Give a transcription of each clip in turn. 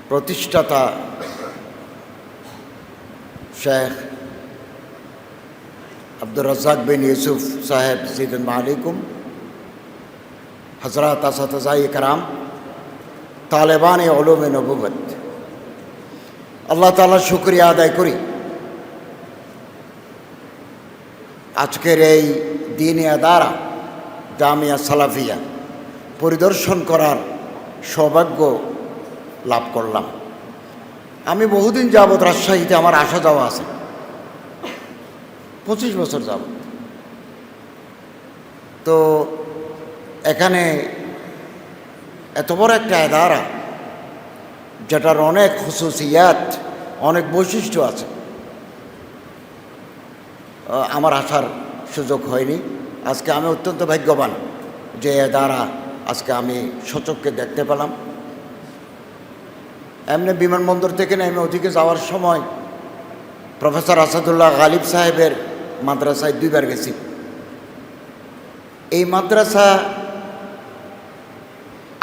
প্রতিষ্ঠাতা শেখ আব্দুর রাজ্জাক বিন ইউসুফ সাহেব জিদুন আলাইকুম, হজরত আসাতজায়ে کرام, তালেবান উলুমে নবুয়ত, আল্লাহ তাআলার শুকরিয়া আদায় করি আজকের এই দ্বীনি আদারা জামিয়া সালাফিয়া পরিদর্শন করার সৌভাগ্য লাভ করলাম। আমি বহুদিন যাবৎ রাজশাহীতে আমার আসা যাওয়া আছে, 25 বছর যাবৎ। তো এখানে এত বড় একটা আদারা যেটার অনেক খুসুসিয়াত, অনেক বৈশিষ্ট্য আছে, আমার আসার সুযোগ হয়নি। আজকে আমি অত্যন্ত ভাগ্যবান যে আদারা আজকে আমি সচক্ষে দেখতে পেলাম। এমনি বিমানবন্দর থেকে নেমে ওদিকে যাওয়ার সময় প্রফেসর আসাদুল্লাহ গালিব সাহেবের মাদ্রাসায় 2 বার গেছি। এই মাদ্রাসা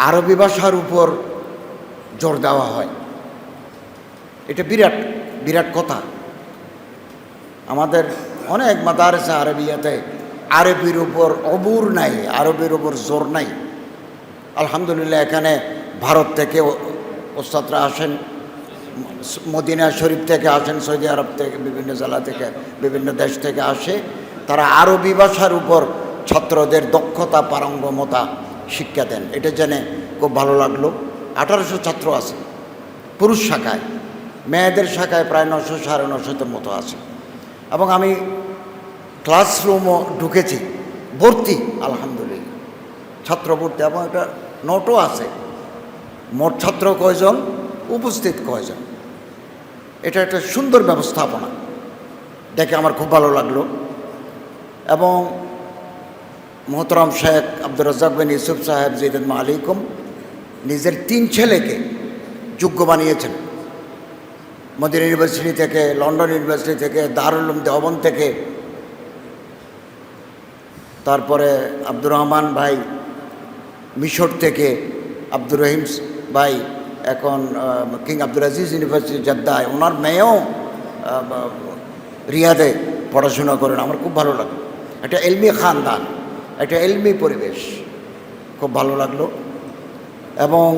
আরবি ভাষার উপর জোর দেওয়া হয়, এটা বিরাট বিরাট কথা। আমাদের অনেক মাদ্রাসা আরবিয়াতে আরবির উপর অবুর নাই, আরবির উপর জোর নাই। আলহামদুলিল্লাহ এখানে ভারত থেকে ওস্তাদরা আসেন, মদিনা শরীফ থেকে আসেন, সৌদি আরব থেকে, বিভিন্ন জেলা থেকে, বিভিন্ন দেশ থেকে আসে। তারা আরবি ভাষার উপর ছাত্রদের দক্ষতা পারঙ্গমতা শিক্ষা দেন, এটা জেনে খুব ভালো লাগলো। 1800 ছাত্র আছে পুরুষ শাখায়, মেয়েদের শাখায় প্রায় 900 950 মতো আছে। এবং আমি ক্লাসরুমও ঢুকেছি, ভর্তি আলহামদুলিল্লাহ, ছাত্র ভর্তি, এবং একটা নোটও আছে মোট ছাত্র কয়জন, উপস্থিত কয়জন। এটা একটা সুন্দর ব্যবস্থাপনা দেখে আমার খুব ভালো লাগলো। এবং মোহতরম শেখ আব্দুর রাজ্জাক বিন ইউসুফ সাহেব জিদুন আলাইকুম নিজের 3 ছেলেকে যোগ্য বানিয়েছেন, মদিনা ইউনিভার্সিটি থেকে, লন্ডন ইউনিভার্সিটি থেকে, দারুল উলুম দেওবন্দ থেকে, তারপরে আব্দুর রহমান ভাই মিশর থেকে, আব্দুর রহিম ভাই এখন কিং আব্দুল আজিজ ইউনিভার্সিটি জেদ্দায়, ওনার মেয়েও রিয়াদে পড়াশোনা করেন। আমার খুব ভালো লাগলো, একটা এলমি খানদান, একটা এলমি পরিবেশ, খুব ভালো লাগলো। এবং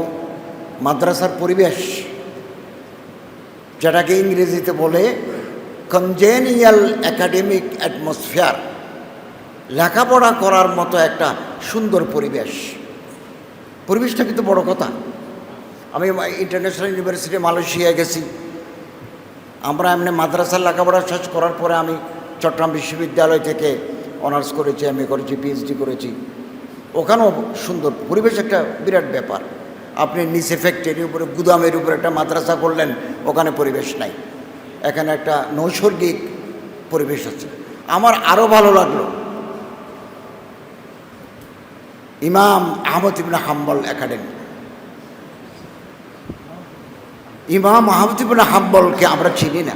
মাদ্রাসার পরিবেশ, যেটাকে ইংরেজিতে বলে কনজেনিয়াল একাডেমিক অ্যাটমসফিয়ার, লেখাপড়া করার মতো একটা সুন্দর পরিবেশ। পরিবেশটা কিন্তু বড় কথা। আমি ইন্টারন্যাশনাল ইউনিভার্সিটি মালয়েশিয়া গেছি, আমরা এমনি মাদ্রাসার লেখাপড়া শেষ করার পরে আমি চট্টগ্রাম বিশ্ববিদ্যালয় থেকে অনার্স করেছি, এমএ করেছি, পিএইচডি করেছি। ওখানেও সুন্দর পরিবেশ, একটা বিরাট ব্যাপার। আপনি নিচে ফ্যাক্টরির উপরে, গুদামের উপরে একটা মাদ্রাসা করলেন, ওখানে পরিবেশ নাই। এখানে একটা নৈসর্গিক পরিবেশ আছে। আমার আরও ভালো লাগলো ইমাম আহমদ ইবনে হাম্বল একাডেমি। ইমাম আহমদ ইবনে হাম্বলকে আমরা চিনি না,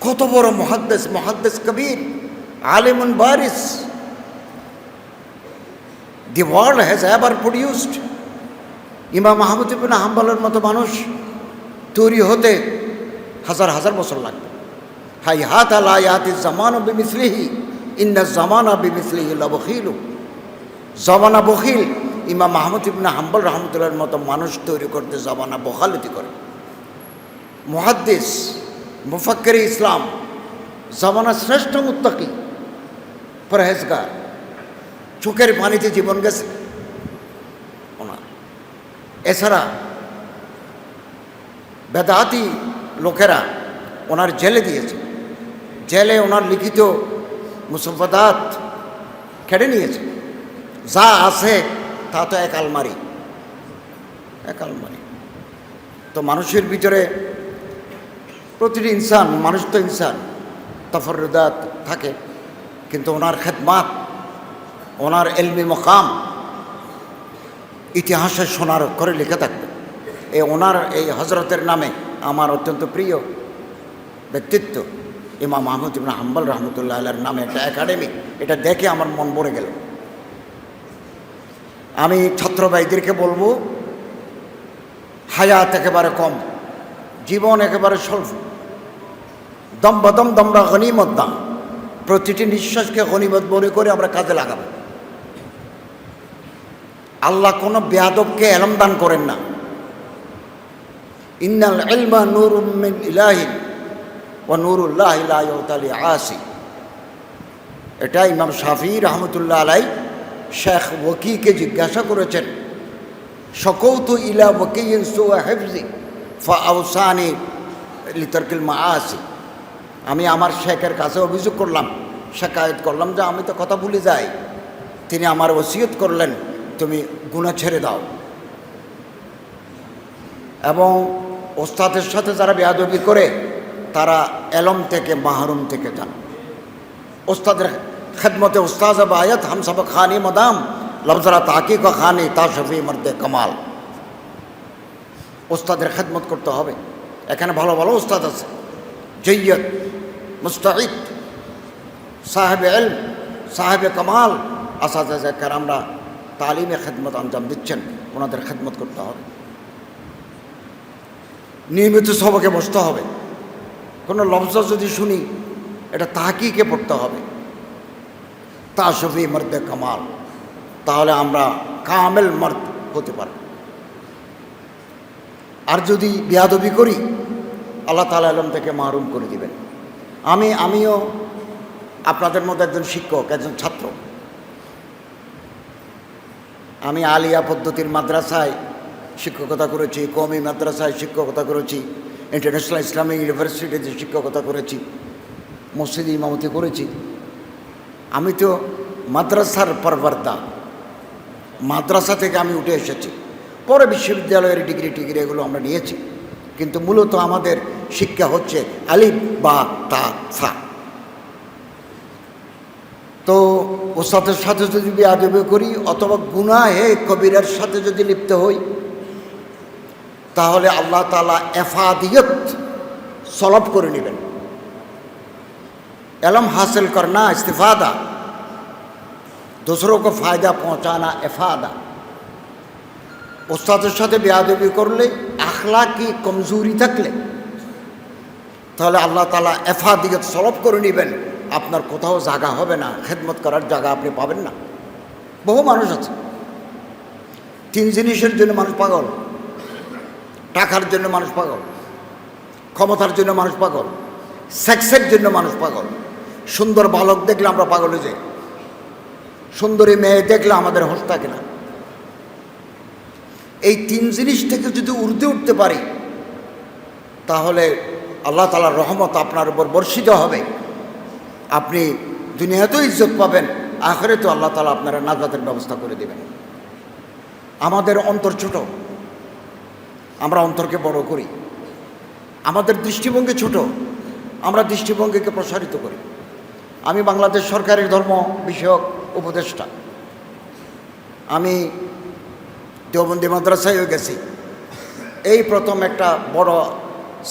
কত বড় মুহাদ্দিস, মুহাদ্দিস কবির, আলিমুন বারিস, the world has ever produced. ইমাম আহমদ ইবনে হাম্বলের মতো মানুষ তৈরি হতে হাজার হাজার বছর লাগবে। হাই হাত আলা ইয়াতি জামানা বিমিসলিহি ইন্না জামানা বিমিসলিহি লাবখিলু। জামানা বখিল, ইমাম আহমদ ইবনে হাম্বল রহমতুল্লাহর মতো মানুষ তৈরি করতে জামানা বখালতি করে। মুহাদ্দিস, মুফাক্কির ইসলাম, জামানা শ্রেষ্ঠ মুত্তাকি, পরহেজগার, চোখের পানিতে জীবন গেছে ওনার। এছাড়া বেদাতি লোকেরা ওনার জেলে দিয়েছে, জেলে ওনার লিখিত মুসফাদাত কেড়ে নিয়েছে। যা আছে তা তো এক আলমারি, এক আলমারি। তো মানুষের ভিতরে প্রতিটি ইনসান, মানুষ তো ইনসান, তাফাররুদাত থাকে, কিন্তু ওনার খেদমাত, ওনার এলমি মকাম ইতিহাসে সোনার অক্ষরে লিখে থাকবে। ওনার এই হজরতের নামে আমার অত্যন্ত প্রিয় ব্যক্তিত্ব ইমাম আহমদ ইবনে হাম্বল রহমতুল্লাহ আলাইহির নামে একটা একাডেমি, এটা দেখে আমার মন ভরে গেল। আমি ছাত্র ভাইদেরকে বলবো, হায়াত একেবারে কম, জীবন একেবারে স্বল্প। দম বদম দমরা গনিমত দাম, প্রতিটি নিঃশ্বাসকে গনিমত মনে করে আমরা কাজে লাগাবো। আল্লাহ কোনো বেয়াদবকে এলম দান করেন না। ইন্নাল ইলমা নূরুম মিন ইলাহিন ওয়া নূরুল্লাহি লা ইউতালি আসি। এটা ইমাম শাফি রহমতুল্লাহ আলাই শেখ ওয়াকিকে জিজ্ঞাসা করেছেন, শকৌতু ইলা ওয়াকিয়িন সুআ হিফজি ফাআওসানি লিতারকিল মাআসি। আমি আমার শেখের কাছে অভিযোগ করলাম, শেকায়ত করলাম যে আমি তো কথা ভুলে যাই। তিনি আমার ওসিয়ত করলেন, তুমি গুনাহ ছেড়ে দাও। এবং ওস্তাদের সাথে যারা বেয়াদবি করে তারা এলম থেকে মাহরুম থেকে যান। ওস্তাদের খেদমতে উস্তাজ আয়াত হাম সব খানি মদাম লফজরা তাকিক খানি তা শফি মর্দে কামাল। ওস্তাদের খেদমত করতে হবে। এখানে ভালো ভালো ওস্তাদ আছে, জৈয়দ, মুস্তাহিদ, সাহেবে এলম, সাহেবে কামাল, আসাদায়ে কেরামরা তালিমে খেদমত আঞ্জাম দিচ্ছেন, ওনাদের খেদমত করতে হবে। নিয়মিত সবকে বসতে হবে। কোনো লফজ যদি শুনি এটা তাহকিকে পড়তে হবে, তা শফি মর্দে কামাল, তাহলে আমরা কামেল মর্দ হতে পারব। আর যদি বেয়াদবি করি আল্লাহ তাআলা ইলম থেকে মাহরুম করে দিবেন। আমিও আপনাদের মধ্যে একজন শিক্ষক, একজন ছাত্র। আমি আলিয়া পদ্ধতির মাদ্রাসায় শিক্ষকতা করেছি, কওমি মাদ্রাসায় শিক্ষকতা করেছি, ইন্টারন্যাশনাল ইসলামিক ইউনিভার্সিটিতে শিক্ষকতা করেছি, মসজিদে ইমামতি করেছি। আমি তো মাদ্রাসার পরবর্দা, মাদ্রাসা থেকে আমি উঠে এসেছি। পরে বিশ্ববিদ্যালয়ের ডিগ্রি এগুলো আমরা নিয়েছি, কিন্তু মূলত আমাদের শিক্ষা হচ্ছে আলিফ বা তা সা। তো ওস্তাদের সাথে যদি বেয়াদবি করি অথবা গুনাহে কবিরার সাথে যদি লিপ্ত হই, তাহলে আল্লাহ তাআলা এফাদিয়ত সলব করে নেবেন। इल्म हासिल करना इस्तिफादा, दूसरों को फ़ायदा पहुँचाना इफादा। उस्ताদের সাথে বেয়াদবি করলে আখলাকি কমজোরি থাকলে তাহলে আল্লাহ তাআলা এফাদিয়ত সলব করে নেবেন। আপনার কোথাও জায়গা হবে না, খেদমত করার জায়গা আপনি পাবেন না। বহু মানুষ আছে, তিন জিনিসের জন্য মানুষ পাগল। টাকার জন্য মানুষ পাগল, ক্ষমতার জন্য মানুষ পাগল, সেক্সের জন্য মানুষ পাগল। সুন্দর বালক দেখলে আমরা পাগল হয়ে যাই, সুন্দরী মেয়ে দেখলে আমাদের হোশ থাকে না। এই তিন জিনিস থেকে যদি ঊর্ধ্বে উঠতে পারি তাহলে আল্লাহ তাআলার রহমত আপনার উপর বর্ষিত হবে। আপনি দুনিয়াতেও ইজ্জত পাবেন, আখিরাতেও আল্লাহ তাআলা আপনার নাজাতের ব্যবস্থা করে দেবেন। আমাদের অন্তর ছোট, আমরা অন্তরকে বড় করি। আমাদের দৃষ্টিভঙ্গি ছোট, আমরা দৃষ্টিভঙ্গিকে প্রসারিত করি। আমি বাংলাদেশ সরকারের ধর্ম বিষয়ক উপদেষ্টা। আমি দেওবন্দি মাদ্রাসায়ও গেছি। এই প্রথম একটা বড়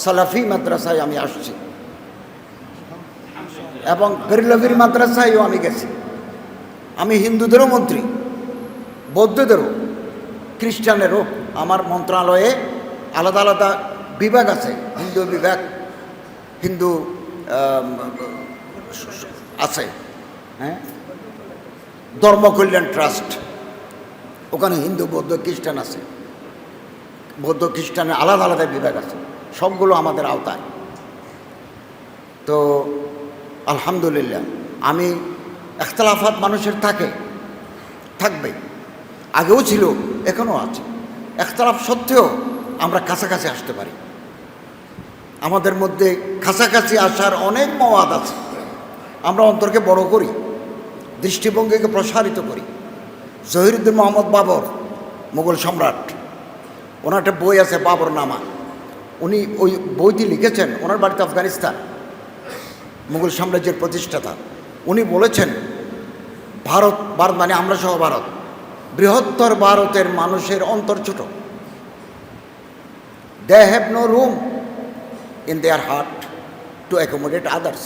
সালাফি মাদ্রাসায় আমি আসছি, এবং বেরলভির মাদ্রাসায়ও আমি গেছি। আমি হিন্দুদেরও মন্ত্রী, বৌদ্ধদেরও, খ্রিস্টানেরও। আমার মন্ত্রণালয়ে আলাদা আলাদা বিভাগ আছে। হিন্দু বিভাগ, হিন্দু আছে, হ্যাঁ, ধর্ম কল্যাণ ট্রাস্ট, ওখানে হিন্দু বৌদ্ধ খ্রিস্টান আছে। বৌদ্ধ খ্রিস্টানের আলাদা আলাদা বিভাগ আছে, সবগুলো আমাদের আওতায়। তো আলহামদুলিল্লাহ, আমি ইখতিলাফাত মানুষের থাকবে, আগেও ছিল, এখনও আছে। ইখতিলাফ সত্ত্বেও আমরা কাছাকাছি আসতে পারি। আমাদের মধ্যে কাছাকাছি আসার অনেক মওয়াদ আছে। আমরা অন্তরকে বড় করি, দৃষ্টিভঙ্গিকে প্রসারিত করি। জহিরুদ্দিন মোহাম্মদ বাবর, মুঘল সম্রাট, ওনার একটা বই আছে বাবর নামা। উনি ওই বইটি লিখেছেন, ওনার বাড়িতে আফগানিস্তান, মুঘল সাম্রাজ্যের প্রতিষ্ঠাতা। উনি বলেছেন ভারত মানে আমরা সহ ভারত, বৃহত্তর ভারতের মানুষের অন্তর ছোট। They have no room in their heart to accommodate others.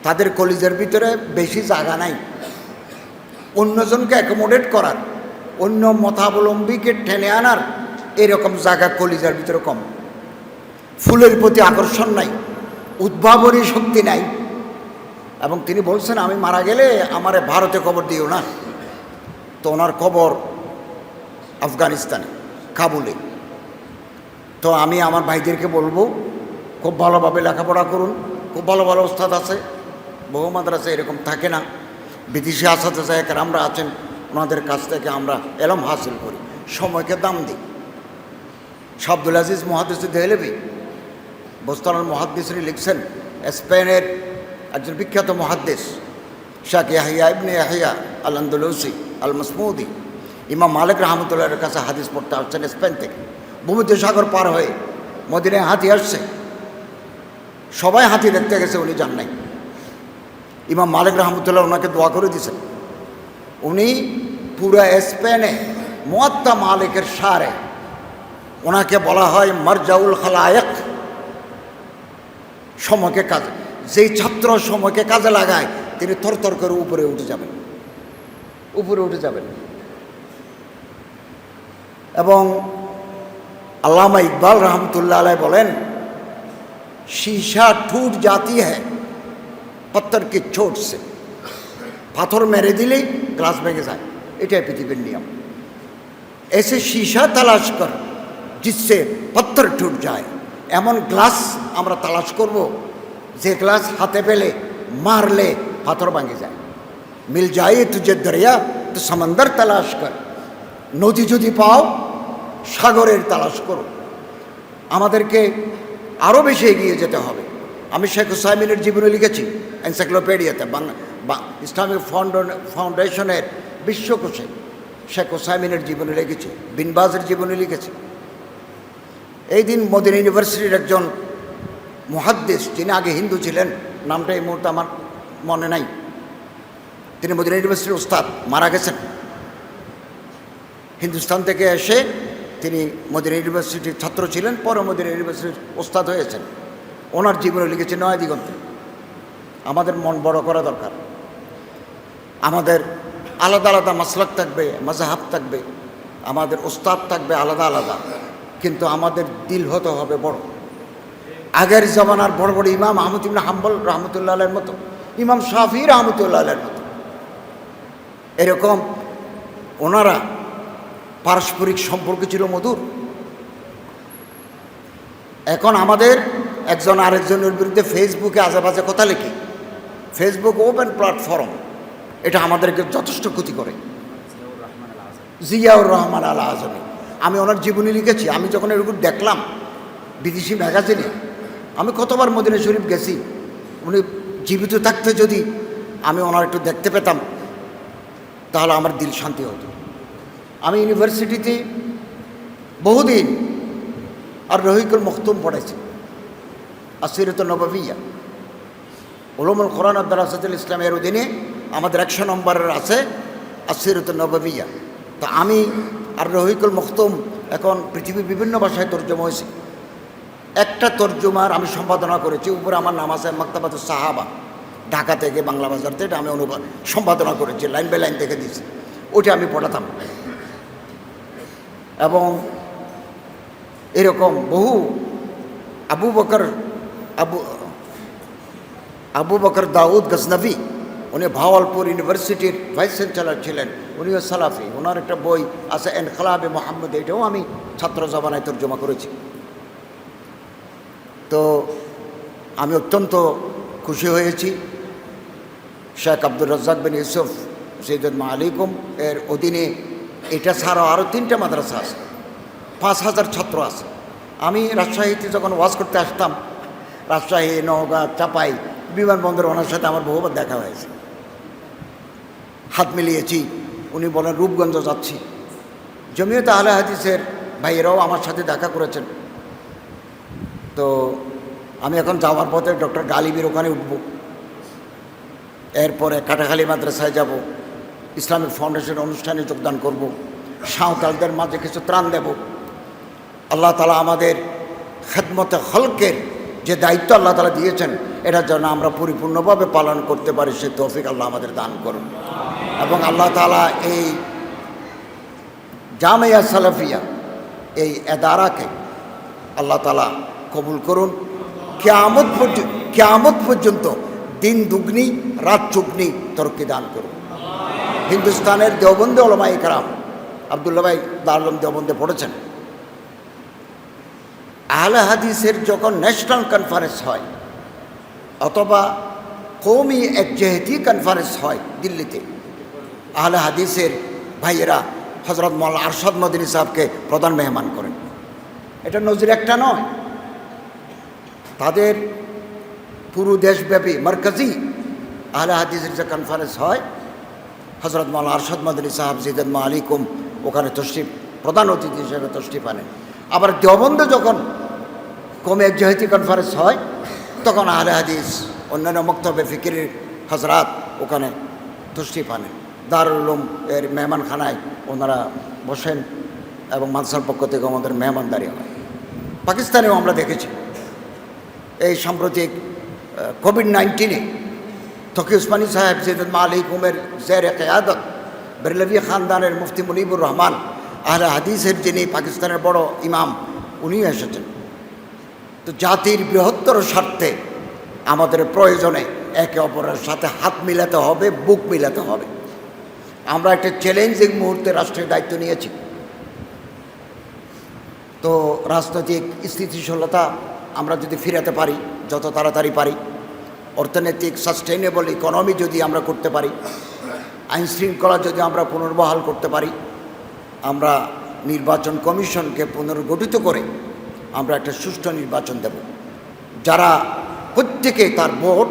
তাদের কলিজের ভিতরে বেশি জায়গা নাই অন্যজনকে অ্যাকোমোডেট করার, অন্য মতাবলম্বীকে টেনে আনার এরকম জায়গা কলিজার ভিতরে কম। ফুলের প্রতি আকর্ষণ নাই, উদ্ভাবনী শক্তি নাই। এবং তিনি বলছেন আমি মারা গেলে আমারে ভারতে কবর দিও না। তো ওনার কবর আফগানিস্তানে, কাবুলে। তো আমি আমার ভাইদেরকে বলবো খুব ভালোভাবে লেখাপড়া করুন, খুব ভালো ভালো ওস্তাদ আছে, বহু মাদ্রাসা এরকম থাকে না, বিদেশি আসাতে আমরা আছেন, ওনাদের কাছ থেকে আমরা এলম হাসিল করি, সময়কে দাম দিই। আব্দুল আজিজ মুহাদ্দিস দেহলেভি বোস্তানুল মুহাদ্দিসরি লিখছেন, স্পেনের একজন বিখ্যাত মুহাদ্দিস শাহ ইয়াহিয়া ইবনে ইয়াহিয়া আল আন্দলুসি আল মাসমুদি ইমাম মালিক রহমতুল্লাহের কাছে হাদিস পড়তে আসছেন স্পেন থেকে। ভূমধ্য সাগর পার হয়ে মদিনায় হাতি আসছে, সবাই হাতি দেখতে গেছে, উনি যান নাই। ইমাম মালিক রহমতুল্লাহ ওনাকে দোয়া করে দিয়েছেন। উনি পুরা স্পেনে মুয়াত্তা মালিকের সারে, ওনাকে বলা হয় মারজাউল খালায়েক, সময়কে কাজে, যেই ছাত্র সময়কে কাজে লাগায় তিনি থরথর করে উপরে উঠে যাবেন, উপরে উঠে যাবেন। এবং আল্লামা ইকবাল রহমতুল্লাহ আলাইহি বলেন, शीशा टूट जाती है पत्थर की चोट से, পাথর মেরে দিলেই গ্লাস ভেঙে যায়, এটাই পৃথিবীর নিয়ম। ऐसे शीशा तलाश कर जिससे पत्थर टूट जाए, এমন গ্লাস আমরা তালাশ করব যে গ্লাস হাতে পেলে মারলে পাথর ভাঙে যায়। মিল যায় তুঝে দরিয়া তো সমন্দর তালাশ কর, নদী যদি পাও সাগরের তালাশ করো। আমাদেরকে আরও বেশি এগিয়ে যেতে হবে। আমি শেখ হুসাইমিনের জীবনী লিখেছি এনসাইক্লোপিডিয়াতে, ইসলামিক ফাউন্ডেশনের বিশ্বকোষে শেখ হুসাইমিনের জীবনী লিখেছি, বিন বাজের জীবনী লিখেছি। এই দিন মদিনা ইউনিভার্সিটির একজন মুহাদ্দিস, যিনি আগে হিন্দু ছিলেন, নামটা এই মুহূর্তে আমার মনে নাই, তিনি মদিনা ইউনিভার্সিটির উস্তাদ, মারা গেছেন। হিন্দুস্তান থেকে এসে তিনি মদিনা ইউনিভার্সিটির ছাত্র ছিলেন, পরে মদিনা ইউনিভার্সিটির ওস্তাদ হয়েছেন। ওনার জীবনে লিখেছে নয় দিগন্তে। আমাদের মন বড় করা দরকার। আমাদের আলাদা আলাদা মাসলাক থাকবে, মাযহাব থাকবে, আমাদের ওস্তাদ থাকবে আলাদা আলাদা, কিন্তু আমাদের দিল হতে হবে বড়। আগের জমানার বড় বড় ইমাম আহমদ ইবনে হাম্বল রহমতুল্লাহ আলাইহির মতো, ইমাম শাফি রহমতুল্লাহ আলাইহির মতো, এরকম ওনারা পারস্পরিক সম্পর্ক ছিল মধুর। এখন আমাদের একজন আরেকজনের বিরুদ্ধে ফেসবুকে আজেবাজে কথা লিখি, ফেসবুক ওপেন প্ল্যাটফর্ম, এটা আমাদেরকে যথেষ্ট ক্ষতি করে। জিয়াউর রহমান আল আজমি, আমি ওনার জীবনী লিখেছি। আমি যখন এরকম দেখলাম বিদেশি ম্যাগাজিনে, আমি কতবার মদিনা শরীফ গেছি, উনি জীবিত থাকতে যদি আমি ওনার একটু দেখতে পেতাম তাহলে আমার দিল শান্তি হতো। আমি ইউনিভার্সিটিতে বহুদিন আর রহিকুল মখতুম পড়েছি, আসিরত নববিয়া, উলুমুল কোরআন আর দারাসাতুল ইসলামের অধীনে আমাদের 100 নম্বরের আছে আসিরত নববিয়া। তো আমি আর রহিকুল মখতুম এখন পৃথিবীর বিভিন্ন ভাষায় তর্জমা হয়েছে। একটা তর্জমার আমি সম্পাদনা করেছি, উপরে আমার নাম আছে মাকতাবাতুস সাহাবা, ঢাকা থেকে বাংলা বাজার থেকে আমি সম্পাদনা করেছি, লাইন বাই লাইন থেকে দিয়েছি, ওইটা আমি পড়াতাম। এবং এরকম বহু আবু বকর দাউদ গজনবী, উনি ভাওয়ালপুর ইউনিভার্সিটির ভাইস চ্যান্সেলর ছিলেন, উনিও সালাফি। ওনার একটা বই আছে ইনকিলাবে মুহাম্মদ, এটাও আমি ছাত্র জমানায় তর্জমা করেছি। তো আমি অত্যন্ত খুশি হয়েছি। শেখ আব্দুর রাজ্জাক বিন ইউসুফ সৈয়দ মালিকুম এর অধীনে এটা ছাড়াও আরও 3টা মাদ্রাসা আছে, 5000 ছাত্র আছে। আমি রাজশাহীতে যখন ওয়াজ করতে আসতাম, রাজশাহী, নওগাঁ, চাপাই বিমানবন্দরে ওনার সাথে আমার বহুবার দেখা হয়েছে, হাত মিলিয়েছি। উনি বলেন রূপগঞ্জ যাচ্ছি। জমিয়তে আহলে হাদিসের ভাইয়েরাও আমার সাথে দেখা করেছেন। তো আমি এখন যাওয়ার পথে ডক্টর গালিবের ওখানে উঠব, এরপরে কাটাখালী মাদ্রাসায় যাব, ইসলামিক ফাউন্ডেশন অনুষ্ঠানে যোগদান করব, সাঁওতালদের মাঝে কিছু ত্রাণ দেব। আল্লাহ তাআলা আমাদের খেদমতে খলকের যে দায়িত্ব আল্লাহ তাআলা দিয়েছেন, এটা যেন আমরা পরিপূর্ণভাবে পালন করতে পারি, সে তৌফিক আল্লাহ আমাদের দান করুন। এবং আল্লাহ তাআলা এই জামিয়া সালাফিয়া এই এদারাকে আল্লাহ তাআলা কবুল করুন। কিয়ামত পর্যন্ত দিন দুগ্নি রাত চুগনি তরক্কি দান করুন। হিন্দুস্তানের দেওবন্দে ওলামায়ে কেরাম, আব্দুল্লাহ ভাই দারুল দেওবন্দে পড়েছেন, আহলে হাদিসের যখন ন্যাশনাল কনফারেন্স হয় অথবা কওমি একজেহেতি কনফারেন্স হয় দিল্লিতে, আহলে হাদিসের ভাইয়েরা হযরত মাওলানা আরশাদ মদনী সাহেবকে প্রধান মেহমান করেন। এটা নজির একটা নয়, তাদের পুরো দেশব্যাপী মার্কাজি আহলে হাদিসের যে কনফারেন্স হয়, হযরত মাওলানা আরশাদ মদনী সাহেব জিদান মা আলাইকুম ওখানে তশরিফ, প্রধান অতিথি হিসেবে তশরিফ আনেন। আবার দেওবন্দে যখন কওমি একজেহেতি কনফারেন্স হয় তখন আহলে হাদিস অন্যান্য মক্তবে ফিকিরের হযরত ওখানে তশরিফ আনেন। দারুল উলুম এর মেহমানখানায় ওনারা বসেন এবং মাদ্রাসার পক্ষ থেকে আমাদের মেহমানদারি হয়। পাকিস্তানেও আমরা দেখেছি এই সাম্প্রতিক কোভিড-19 তকি উসমানী সাহেব জিদান মা আলাইকুমের জের কিয়াদত বেরলভি খানদানের মুফতি মুনিবুর রহমান আহলে হাদিসের যিনি পাকিস্তানের বড় ইমাম, উনিও এসেছেন। তো জাতির বৃহত্তর স্বার্থে আমাদের প্রয়োজনে একে অপরের সাথে হাত মিলাতে হবে, বুক মিলাতে হবে। আমরা একটা চ্যালেঞ্জিং মুহূর্তে রাষ্ট্রের দায়িত্ব নিয়েছি। তো রাজনৈতিক স্থিতিশীলতা আমরা যদি ফিরাতে পারি, যত তাড়াতাড়ি পারি, অর্থনৈতিক সাস্টেইনেবল ইকোনমি যদি আমরা করতে পারি, আইন শৃঙ্খলা যদি আমরা পুনর্বহাল করতে পারি, আমরা নির্বাচন কমিশনকে পুনর্গঠিত করে আমরা একটা সুষ্ঠু নির্বাচন দেব, যারা প্রত্যেকে তার ভোট,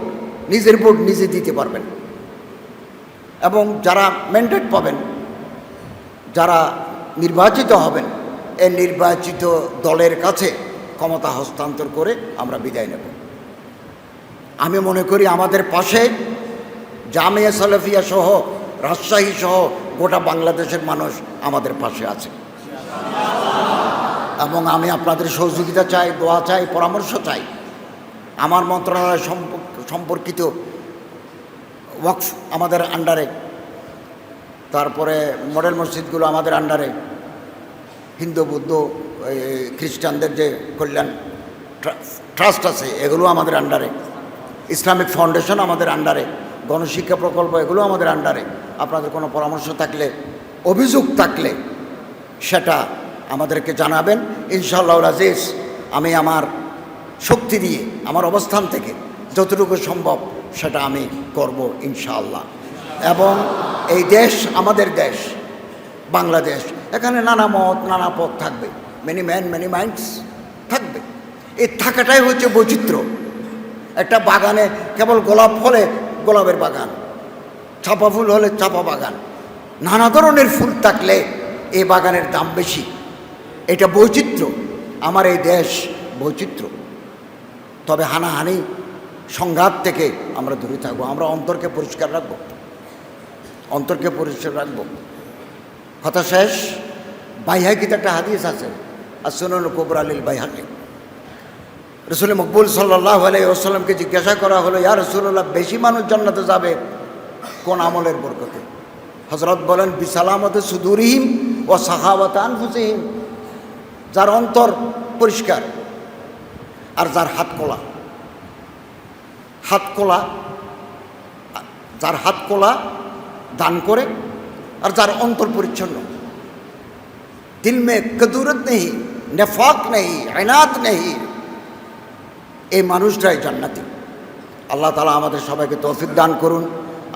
নিজের ভোট নিজে দিতে পারবেন এবং যারা ম্যান্ডেট পাবেন, যারা নির্বাচিত হবেন, এই নির্বাচিত দলের কাছে ক্ষমতা হস্তান্তর করে আমরা বিদায় নেব। আমি মনে করি আমাদের পাশে জামিয়া সালাফিয়া সহ, রাজশাহী সহ গোটা বাংলাদেশের মানুষ আমাদের পাশে আছে এবং আমি আপনাদের সহযোগিতা চাই, দোয়া চাই, পরামর্শ চাই। আমার মন্ত্রণালয় সম্পর্কিত ওয়াকফ আমাদের আন্ডারে, তারপরে মডেল মসজিদগুলো আমাদের আন্ডারে, হিন্দু বৌদ্ধ খ্রিস্টানদের যে কল্যাণ ট্রাস্ট আছে এগুলো আমাদের আন্ডারে, ইসলামিক ফাউন্ডেশন আমাদের আন্ডারে, গণশিক্ষা প্রকল্প এগুলো আমাদের আন্ডারে। আপনাদের কোনো পরামর্শ থাকলে, অভিযোগ থাকলে সেটা আমাদেরকে জানাবেন। ইনশাআল্লাহ আজিজ আমি আমার শক্তি দিয়ে, আমার অবস্থান থেকে যতটুকু সম্ভব সেটা আমি করব ইনশাআল্লাহ। এবং এই দেশ আমাদের দেশ বাংলাদেশ, এখানে নানা মত নানা পথ থাকবে, মেনি ম্যান মেনি মাইন্ডস থাকবে। এই থাকাটাই হচ্ছে বৈচিত্র্য। একটা বাগানে কেবল গোলাপ হলে গোলাপের বাগান, চাপা ফুল হলে চাপা বাগান, নানা ধরনের ফুল থাকলে এই বাগানের দাম বেশি। এটা বৈচিত্র্য, আমার এই দেশ বৈচিত্র্য। তবে হানাহানি সংঘাত থেকে আমরা দূরে থাকবো, আমরা অন্তরকে পরিষ্কার রাখবো, অন্তরকে পরিষ্কার রাখবো। কথা শেষ। বাইহাকিতে একটা হাদিস আছে, আর সুনানুল কুবরা লিল বাইহাকি। রাসূল মকবুল সাল্লাল্লাহু আলাইহি ওয়াসাল্লামকে জিজ্ঞাসা করা হলো, ইয়া রাসূলুল্লাহ, বেশি মানুষ জান্নাতে যাবে কোন আমলের বরকতে? হযরত বলেন, বিসালামতে সুদুরিহিম ওয়া সাখাওয়াত আনফুসিহিম, যার অন্তর পরিষ্কার আর যার হাত খোলা, যার হাত খোলা দান করে আর যার অন্তর পরিচ্ছন্ন, দিল মে কদুরত নেই, নেফাক নেই, আইনাত নেই, এই মানুষটাই জান্নাতি। আল্লাহ তাআলা আমাদের সবাইকে তৌফিক দান করুন।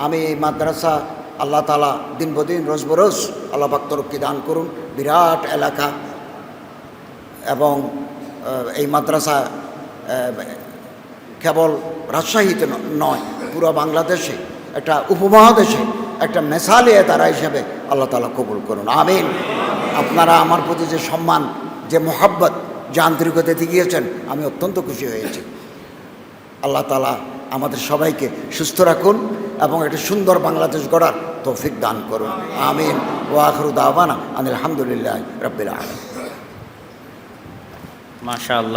আমি এই মাদ্রাসা আল্লাহ তাআলা দিন বদিন রোজ বরোজ আল্লাহ পাক তরক্কি দান করুন। বিরাট এলাকা এবং এই মাদ্রাসা কেবল রাজশাহীতে নয়, পুরো বাংলাদেশে, একটা উপমহাদেশে একটা মেসালে তারা হিসেবে আল্লাহ তাআলা কবুল করুন, আমিন। আপনারা আমার প্রতি যে সম্মান, যে মোহাব্বত, যে আন্তরিকতা দেখিয়েছেন, আমি অত্যন্ত খুশি হয়েছি। আল্লাহ তাআলা আমাদের সবাইকে সুস্থ রাখুন এবং একটা সুন্দর বাংলাদেশ গড়ার তৌফিক দান করুন, আমিন। ওয়া আখিরু দাওয়ানা আনিল হামদুলিল্লাহি রাব্বিল আলামিন। মাশাআল্লাহ।